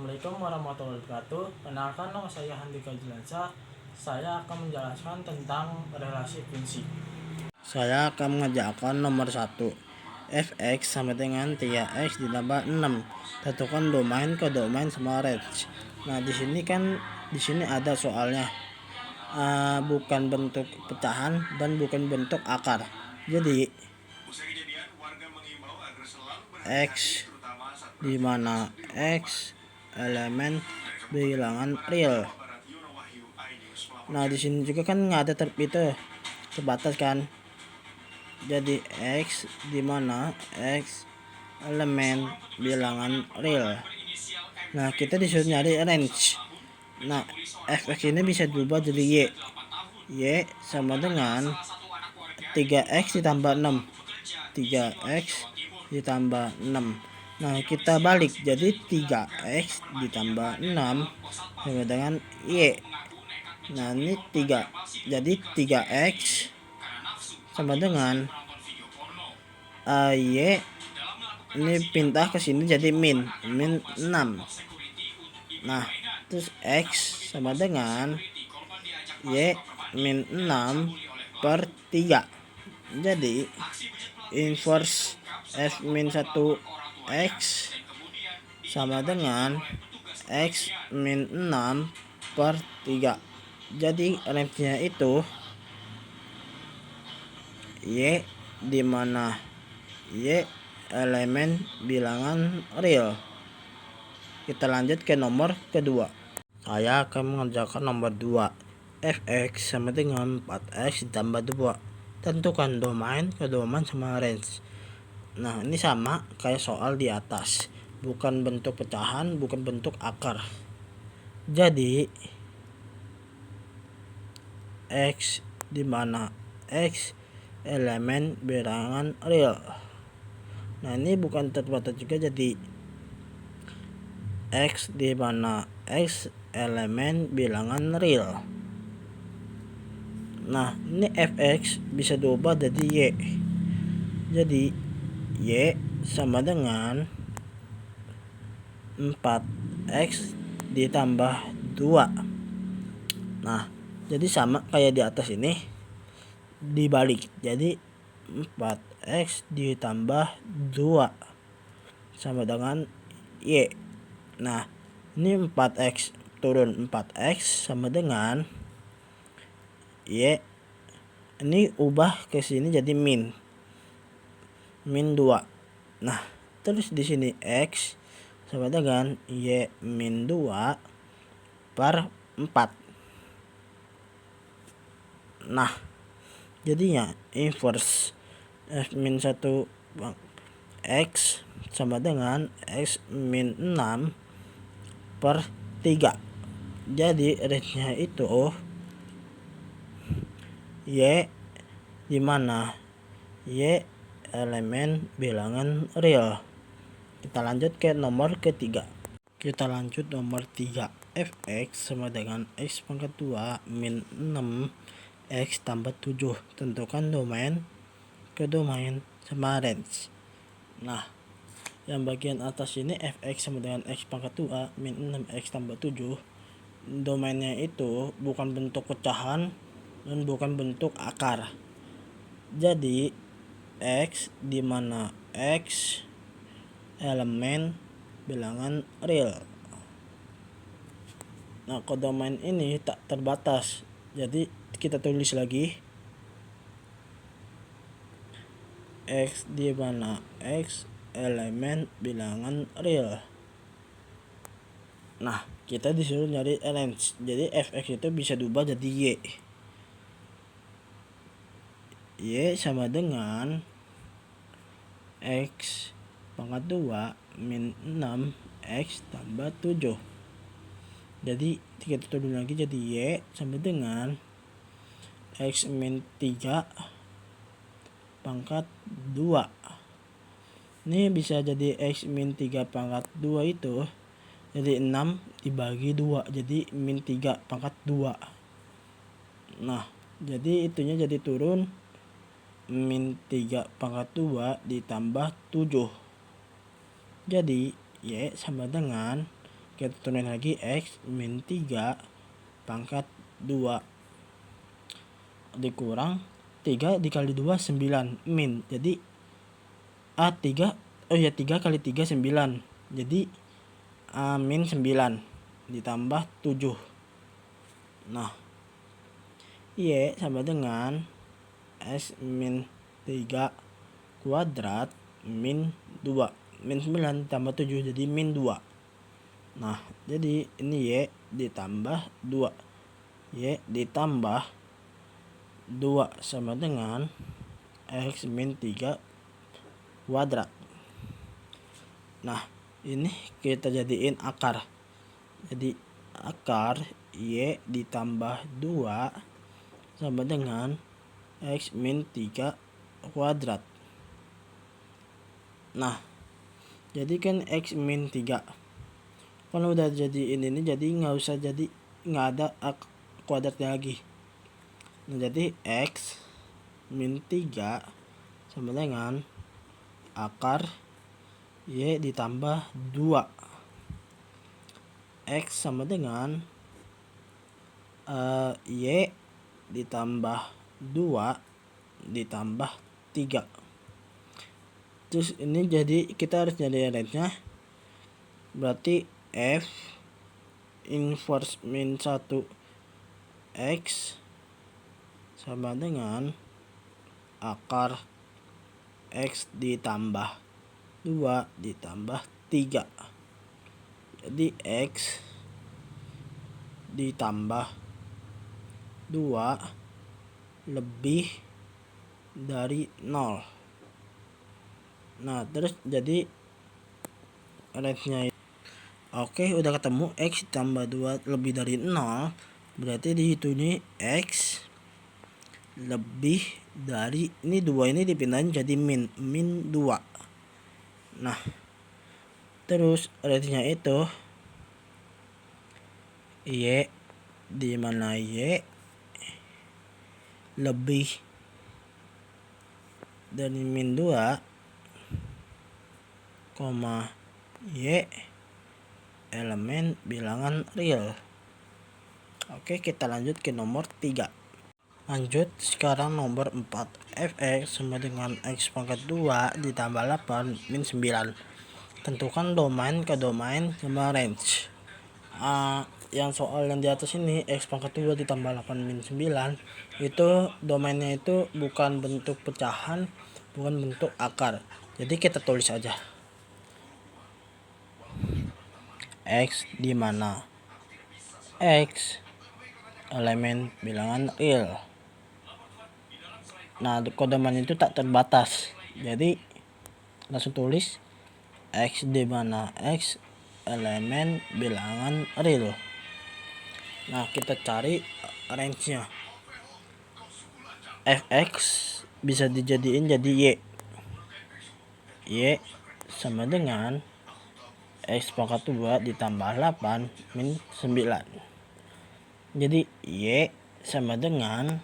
Assalamualaikum warahmatullahi wabarakatuh. Kenalkan, nama saya Handika Jelansa. Saya akan menjelaskan tentang relasi fungsi. Saya akan mengerjakan nomor 1. Fx sama dengan 3x ditambah 6. Tentukan domain ke domain sama range. Nah, di sini ada soalnya. Bukan bentuk pecahan dan bukan bentuk akar. Jadi x di mana x elemen bilangan real. Nah, di sini juga kan nggak ada terbatas kan. Jadi x di mana x elemen bilangan real. Nah, kita disuruh nyari range. Nah, fx ini bisa diubah jadi y sama dengan 3x ditambah 6. 3x ditambah 6. Nah, kita balik jadi 3x ditambah 6 sama dengan y. Nah, ini 3. Jadi 3x sama dengan y ini pindah ke sini jadi min 6. Nah, terus x sama dengan y min 6 per 3. Jadi inverse f min 1 x sama dengan x min 6 per 3. Jadi range-nya itu y di mana y elemen bilangan real. Kita lanjut ke nomor kedua. Saya akan mengerjakan nomor 2. Fx sama dengan 4x ditambah 2. Tentukan domain ke domain sama range. Nah, ini sama kayak soal di atas. Bukan bentuk pecahan, bukan bentuk akar. Jadi x di mana x elemen bilangan real. Nah, ini bukan terbatas juga, jadi x di mana x elemen bilangan real. Nah, ini fx bisa diubah jadi y. Jadi y sama dengan 4x ditambah 2. Nah, jadi sama kayak di atas ini, dibalik. Jadi 4x ditambah 2 sama dengan y. Nah, ini 4x turun 4x sama dengan y. Ini ubah ke sini jadi min 2. Nah, terus di sini x sama dengan y min 2 per 4. Nah, jadinya inverse f min 1 x sama dengan x min 6 per 3. Jadi range-nya itu y di mana y elemen bilangan real. Kita lanjut ke nomor ketiga. Kita lanjut nomor 3. Fx sama dengan x pangkat 2 min 6 x tambah 7. Tentukan domain ke domain sama range. Nah, yang bagian atas ini fx sama dengan x pangkat 2 min 6 x tambah 7. Domainnya itu bukan bentuk pecahan dan bukan bentuk akar. Jadi x di mana x elemen bilangan real. Nah, domain ini tak terbatas. Jadi kita tulis lagi x di mana x elemen bilangan real. Nah, kita disuruh nyari range. Jadi fx itu bisa diubah jadi y. Y sama dengan x pangkat 2 min 6 x tambah 7. Jadi kita turun lagi jadi y sama dengan x min 3 pangkat 2. Ini bisa jadi x min 3 pangkat 2 itu jadi 6 dibagi 2, jadi min 3 pangkat 2. Nah, jadi itunya jadi turun min 3 pangkat 2 ditambah 7. Jadi y sama dengan Kita turunin lagi X min 3 pangkat 2 dikurang 3 dikali 2 9 min. Jadi 3 kali 3 9. Jadi min 9 ditambah 7. Nah, Y sama dengan X min 3 kuadrat min 2. Min 9 ditambah 7 jadi min 2. Nah, jadi ini Y ditambah 2. Y ditambah 2 sama dengan X min 3 kuadrat. Nah, ini kita jadiin akar. Jadi akar Y ditambah 2 sama dengan X min 3 kuadrat. Nah, jadi kan X min 3. Kalau udah jadi ini jadi nggak ada kuadratnya lagi. Nah, jadi X min 3 sama dengan akar Y ditambah 2. X sama dengan Y ditambah 2 ditambah 3. Terus ini jadi kita harus jadi range-nya. Berarti F inverse min 1 X sama dengan akar X ditambah 2 ditambah 3. Jadi X ditambah 2 lebih dari 0. Nah, terus jadi range-nya. Oke, udah ketemu X tambah 2 lebih dari 0. Berarti di situ ini X lebih dari ini 2 ini dipindahin jadi min 2. Nah, terus range-nya itu Y di mana Y lebih dari min 2, Y elemen bilangan real. Oke, kita lanjut ke nomor 3. Lanjut sekarang nomor 4. Fx sama dengan X pangkat 2 ditambah 8 min 9. Tentukan domain ke domain sama range. Yang soal yang di atas ini X pangkat 2 ditambah 8 min 9 itu domainnya itu bukan bentuk pecahan, bukan bentuk akar. Jadi kita tulis aja X di mana X elemen bilangan real. Nah, kodoman itu tak terbatas. Jadi langsung tulis X di mana X elemen bilangan real. Nah, kita cari range-nya. Fx bisa dijadiin jadi Y. Y sama dengan X pangkat 2 ditambah 8 min 9. Jadi Y sama dengan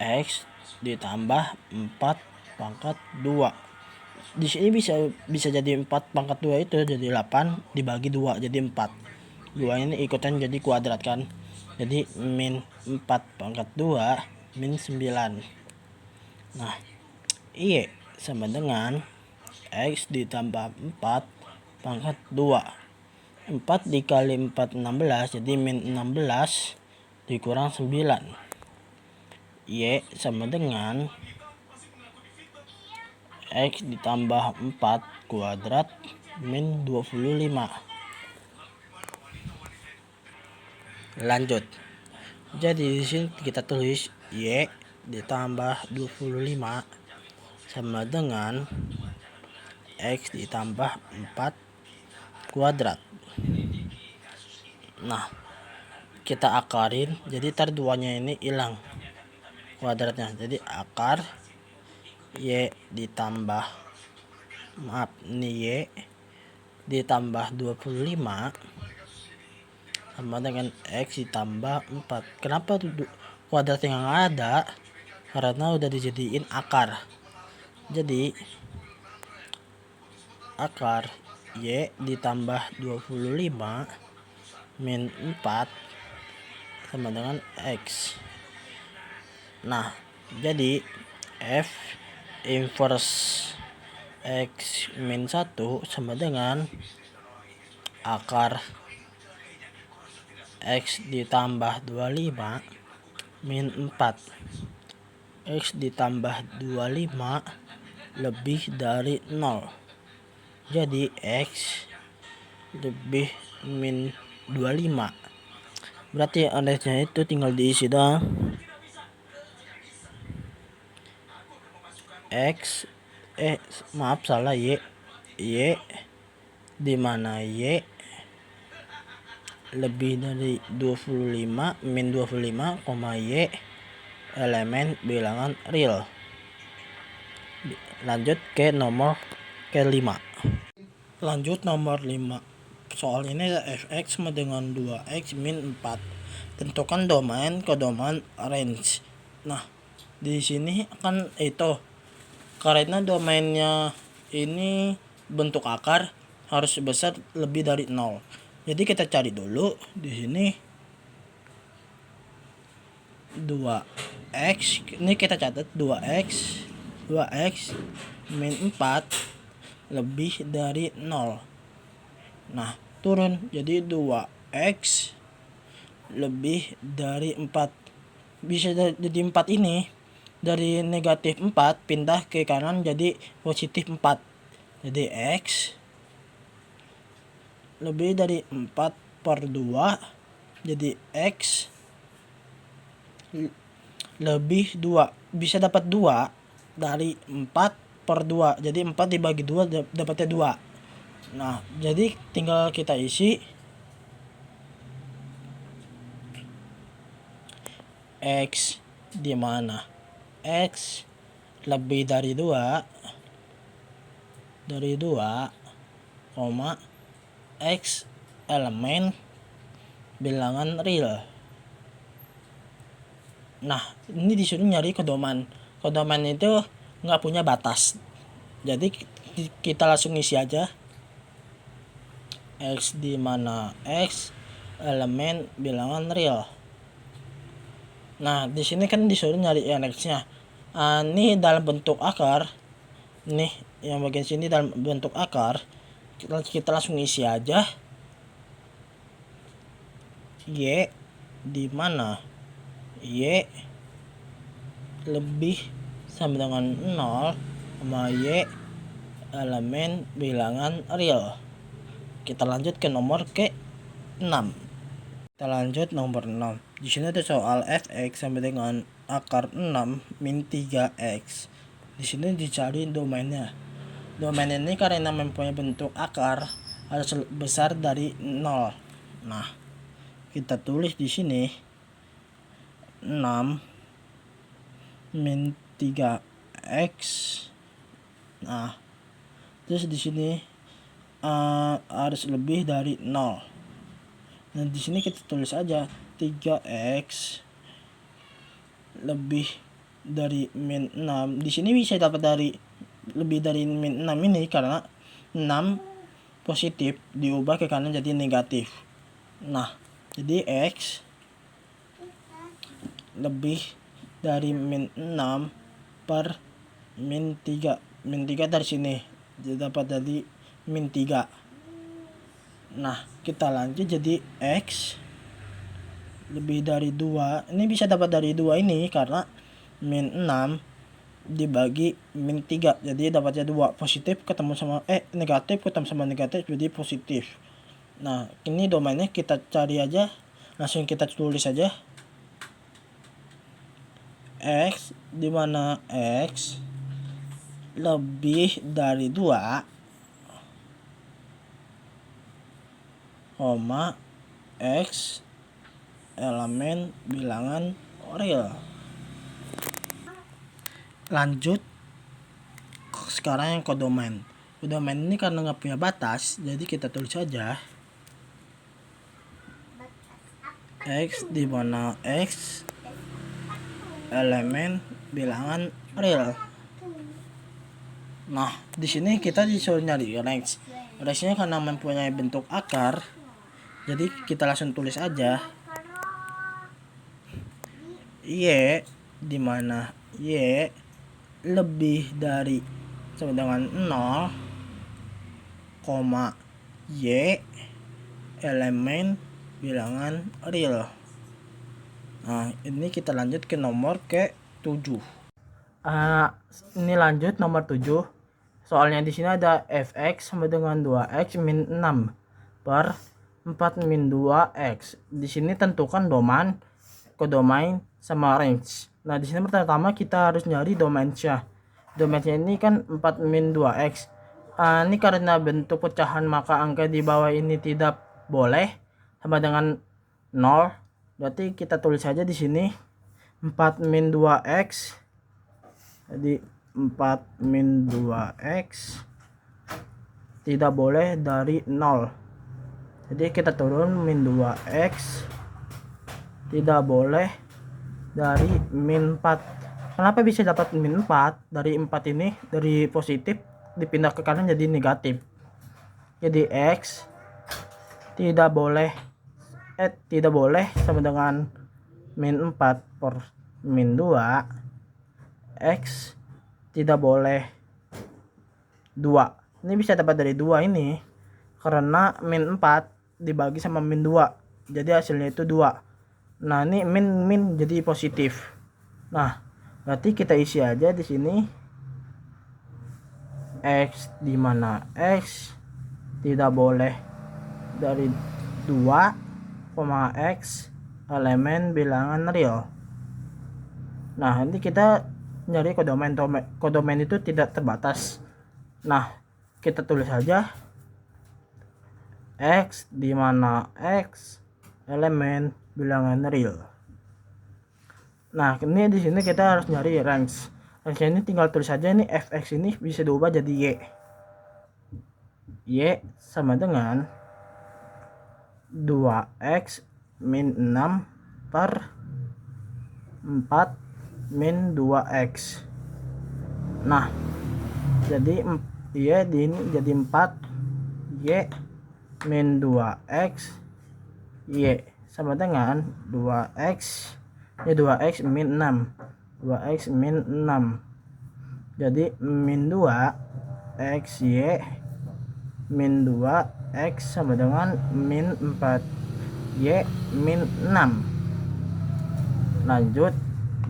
X ditambah 4 pangkat 2. Di sini bisa jadi 4 pangkat 2 itu jadi 8 dibagi 2 jadi 4. 2 ini ikutan jadi kuadrat kan. Jadi min 4 pangkat 2 min 9. Nah, Y sama dengan X ditambah 4 pangkat 2. 4 dikali 4 16 jadi min 16 dikurang 9. Y sama dengan X ditambah 4 kuadrat min 25. Lanjut. Jadi di sini kita tulis Y ditambah 25 sama dengan X ditambah 4 kuadrat. Nah, kita akarin jadi tar 2-nya ini hilang kuadratnya. Jadi akar Y ditambah Y ditambah 25 sama dengan X ditambah 4. Kenapa kuadrat yang ada? Karena udah dijadiin akar. Jadi akar Y ditambah 25 min 4 sama dengan X. Nah, jadi F inverse X min 1 sama dengan akar X ditambah 25 min 4. X ditambah 25 lebih dari 0. Jadi X lebih min 25. Berarti X-nya itu tinggal diisi doang. X salah, Y dimana Y lebih dari 25 min 25, Y elemen bilangan real. Lanjut ke nomor ke-5. Lanjut nomor 5. Soal ini fx sama dengan 2x min 4. Tentukan domain ke domain range. Nah, di sini kan itu karena domainnya ini bentuk akar harus besar lebih dari 0. Jadi kita cari dulu di sini 2x, ini kita catat 2x min 4 lebih dari 0. Nah, turun jadi 2x lebih dari 4. Bisa jadi 4 ini dari negatif 4 pindah ke kanan jadi positif 4. Jadi X lebih dari 4/2. Jadi X lebih 2. Bisa dapat 2 dari 4/2. Jadi 4 dibagi 2 dapatnya 2. Nah, jadi tinggal kita isi X di mana X lebih dari 2 X elemen bilangan real. Nah, ini disuruh nyari kodoman. Kodoman itu nggak punya batas. Jadi kita langsung isi aja X di mana X elemen bilangan real. Nah, di sini kan disuruh nyari X-nya. Ini dalam bentuk akar. Nih, yang bagian sini dalam bentuk akar. Kita langsung isi aja Y di mana Y lebih sama dengan 0 sama Y elemen bilangan real. Kita lanjut ke nomor ke-6. Kita lanjut nomor 6. Di sini ada soal fx sama dengan akar 6 min 3x. Di sini dicari domainnya. Domain ini karena mempunyai bentuk akar harus besar dari 0. Nah, kita tulis di sini 6 min 3x. Nah, terus di sini harus lebih dari 0. Nah, di sini kita tulis aja 3x lebih dari min 6. Di sini bisa dapat dari lebih dari min 6 ini karena 6 positif diubah ke kanan jadi negatif. Nah, jadi X lebih dari min 6 per min 3. Min 3 dari sini dapat dari min 3. Nah, kita lanjut jadi X lebih dari 2. Ini bisa dapat dari 2 ini karena min 6 dibagi min 3. Jadi dapatnya 2. Positif ketemu sama negatif ketemu sama negatif jadi positif. Nah, ini domainnya kita cari aja. Langsung kita tulis aja X di mana X lebih dari 2 X elemen bilangan real. Lanjut sekarang yang kodomain. Kodomain ini karena nggak punya batas, jadi kita tulis saja X di mana X elemen bilangan real. Nah, di sini kita disuruh nyari range. Range-nya karena mempunyai bentuk akar, jadi kita langsung tulis aja Y, di mana Y lebih dari sama dengan 0, Y elemen bilangan real. Nah, ini kita lanjut ke nomor ke-7. Ini lanjut nomor 7. Soalnya di sini ada fx sama dengan 2x min 6 per 4 min 2x. Di sini tentukan domain, kodomain sama range. Nah, di sini pertama kita harus nyari domainnya. Domainnya ini kan 4 min 2x. Ini karena bentuk pecahan maka angka di bawah ini tidak boleh sama dengan 0. Berarti kita tulis saja di sini 4 min 2x. Jadi 4 min 2x tidak boleh dari 0. Jadi kita turun min 2x tidak boleh dari min 4. Kenapa bisa dapat min 4? Dari 4 ini, dari positif dipindah ke kanan jadi negatif. Jadi x tidak boleh sama dengan min 4 per min 2. X tidak boleh 2. Ini bisa dapat dari 2 ini karena min 4 dibagi sama min 2, jadi hasilnya itu 2. Nah, ini min jadi positif. Nah, berarti kita isi aja di sini x, di mana x tidak boleh dari 2, x elemen bilangan real. Nah, nanti kita nyari kodomain itu tidak terbatas. Nah, kita tulis saja x, di mana x elemen bilangan real. Nah, ini di sini kita harus nyari range. Range ini tinggal tulis saja, ini fx ini bisa diubah jadi y sama dengan 2x min 6 per 4 min 2x. Nah, jadi y di ini jadi 4 y min 2x y sama dengan 2x ya 2x min 6 2x min 6. Jadi min 2 x y min 2 x sama dengan min 4 y min 6. Lanjut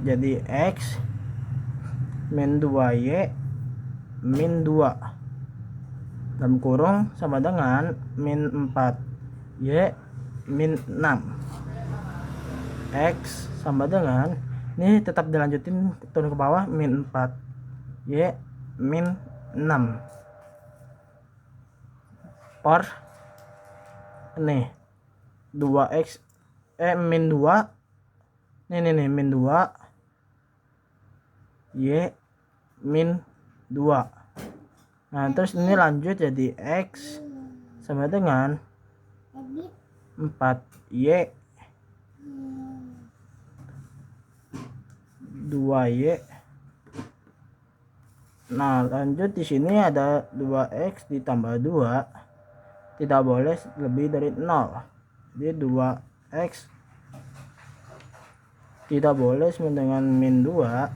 jadi x min 2y min 2 dalam kurung sama dengan min 4y min 6. X sama dengan, ini tetap dilanjutin turun ke bawah, min 4y min 6 per nih 2x min 2 nih min 2 y min 2. Nah, terus ini lanjut jadi x sama dengan 4y 2y. Nah, lanjut di sini ada 2x ditambah 2 tidak boleh lebih dari 0. Jadi 2x tidak boleh sama dengan min 2,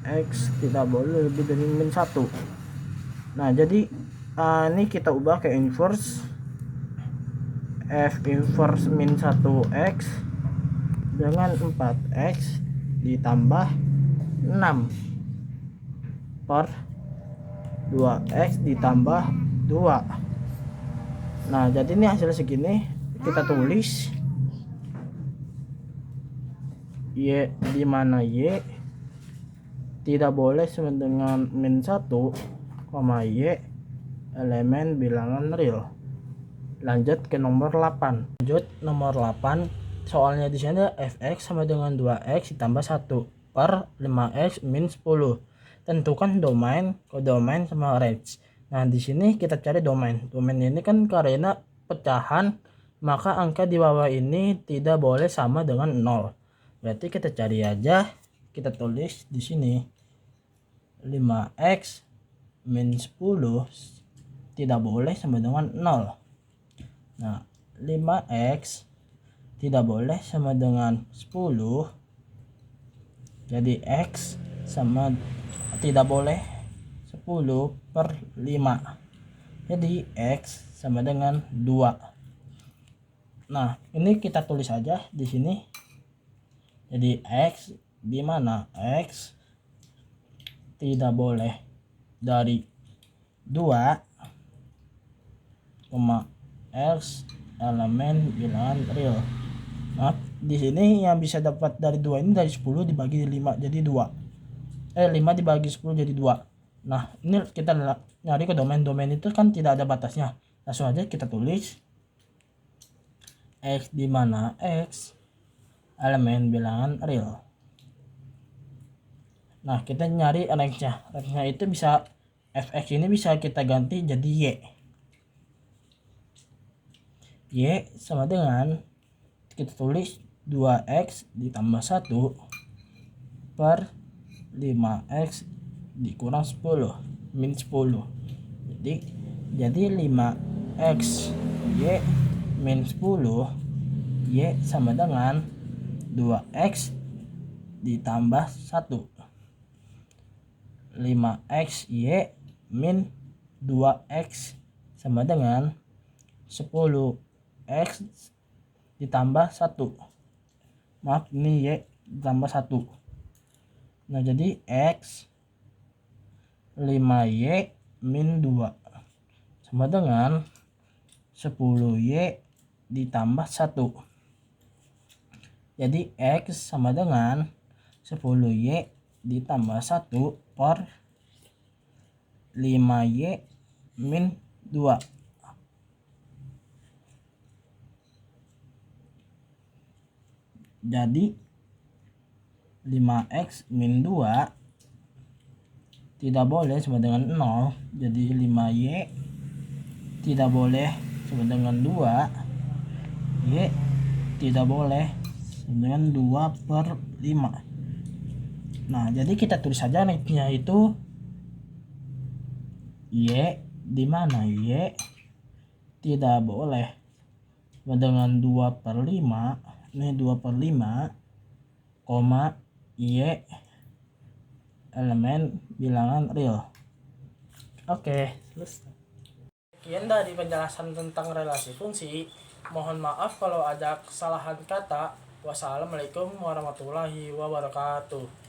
x tidak boleh lebih dari min 1. Nah, jadi ini kita ubah ke inverse. F inverse min 1x dengan 4x ditambah 6 per 2x ditambah 2. Nah, jadi ini hasil segini, kita tulis y, di mana y tidak boleh sama dengan min 1, y elemen bilangan real. Lanjut ke nomor 8. Lanjut nomor 8. Soalnya di sini fx sama dengan 2x ditambah 1 per 5x min 10. Tentukan domain, kodomain sama range. Nah, di sini kita cari domain. Domain ini kan karena pecahan, maka angka di bawah ini tidak boleh sama dengan 0. Berarti kita cari aja, kita tulis di sini 5x min 10 tidak boleh sama dengan 0. Nah, 5x tidak boleh sama dengan 10. Jadi x tidak boleh 10 per 5. Jadi x sama dengan 2. Nah, ini kita tulis aja di sini. Jadi x di mana x tidak boleh dari 2, x elemen bilangan real. Nah, di sini yang bisa dapat dari 2 ini dari 10 dibagi 5 jadi 2. 5 dibagi 10 jadi 2. Nah, ini kita nyari ke domain itu kan tidak ada batasnya. Langsung aja kita tulis x di mana x elemen bilangan real. Nah, kita nyari range-nya. Range-nya itu bisa fx ini bisa kita ganti jadi y. Y sama dengan kita tulis 2x ditambah 1 per 5x dikurang 10 min 10. Jadi 5x y min 10 y sama dengan 2x ditambah 1. 5x y min 2x sama dengan 10x ditambah 1. Maaf, ini y ditambah 1. Nah, jadi x 5y min 2 sama dengan 10y ditambah 1. Jadi x sama dengan 10y ditambah 1 per 5y min 2. Jadi 5x min 2 tidak boleh sama dengan 0. Jadi 5y tidak boleh sama dengan 2. Y tidak boleh sama dengan 2 per 5. Nah, jadi kita tulis saja range-nya itu y di mana y tidak boleh sama dengan 2 per 5. Ini 2 per 5, koma y elemen bilangan real. Oke, selesai. Sekian dari penjelasan tentang relasi fungsi. Mohon maaf kalau ada kesalahan kata. Wassalamualaikum warahmatullahi wabarakatuh.